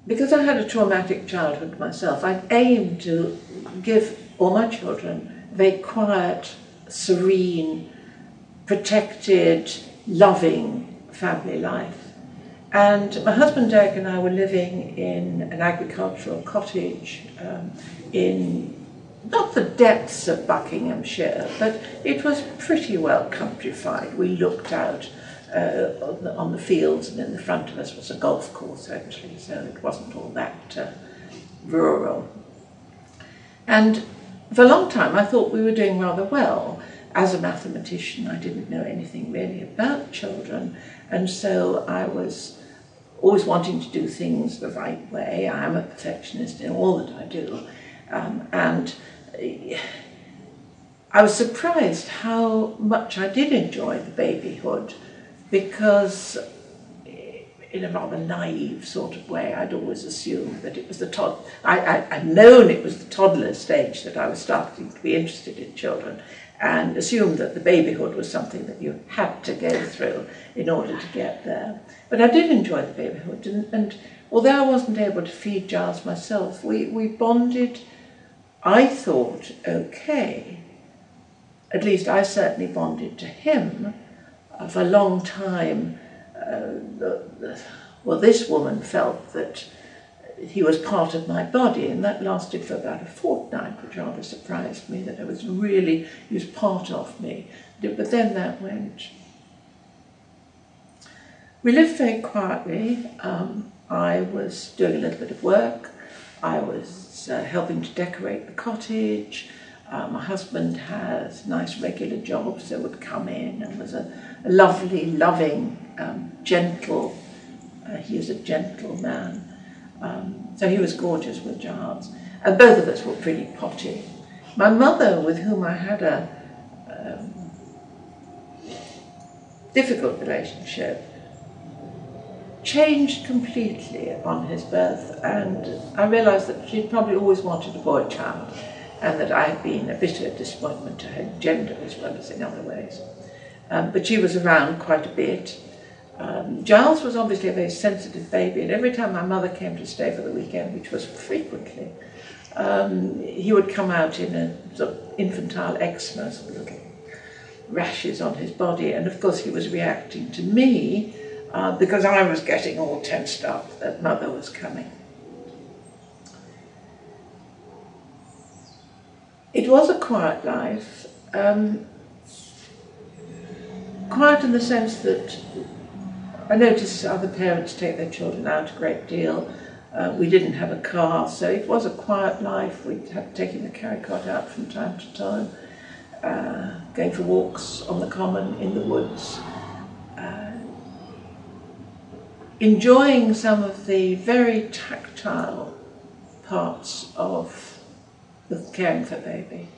because I had a traumatic childhood myself, I aimed to give all my children a very quiet, serene, protected, loving family life. And my husband Derek and I were living in an agricultural cottage in not the depths of Buckinghamshire, but it was pretty well countrified. We looked out on the fields, and in the front of us was a golf course actually, so it wasn't all that rural. And for a long time I thought we were doing rather well. As a mathematician, I didn't know anything really about children, and so I was always wanting to do things the right way. I am a perfectionist in all that I do, and I was surprised how much I did enjoy the babyhood, because in a rather naive sort of way I'd always assumed that it was the I'd known it was the toddler stage that I was starting to be interested in children, and assumed that the babyhood was something that you had to go through in order to get there. But I did enjoy the babyhood, and although I wasn't able to feed Giles myself, we bonded, I thought, okay. At least I certainly bonded to him. For a long time, well, this woman felt that he was part of my body, and that lasted for about a fortnight, which rather surprised me, that he was part of me. But then that went. We lived very quietly. I was doing a little bit of work. I was helping to decorate the cottage. My husband has nice regular jobs, so would come in and was a lovely, loving, gentle, he was a gentle man. So he was gorgeous with Giles, and both of us were pretty potty. My mother, with whom I had a difficult relationship, changed completely upon his birth, and I realised that she'd probably always wanted a boy child, and that I had been a bitter disappointment to her gender as well as in other ways. But she was around quite a bit. Giles was obviously a very sensitive baby, and every time my mother came to stay for the weekend, which was frequently, he would come out in a sort of infantile eczema, sort of little rashes on his body, and of course he was reacting to me because I was getting all tensed up that mother was coming. It was a quiet life, quiet in the sense that I noticed other parents take their children out a great deal. We didn't have a car, so it was a quiet life. We'd have taking the carry cot out from time to time, going for walks on the common in the woods, enjoying some of the very tactile parts of the caring for baby.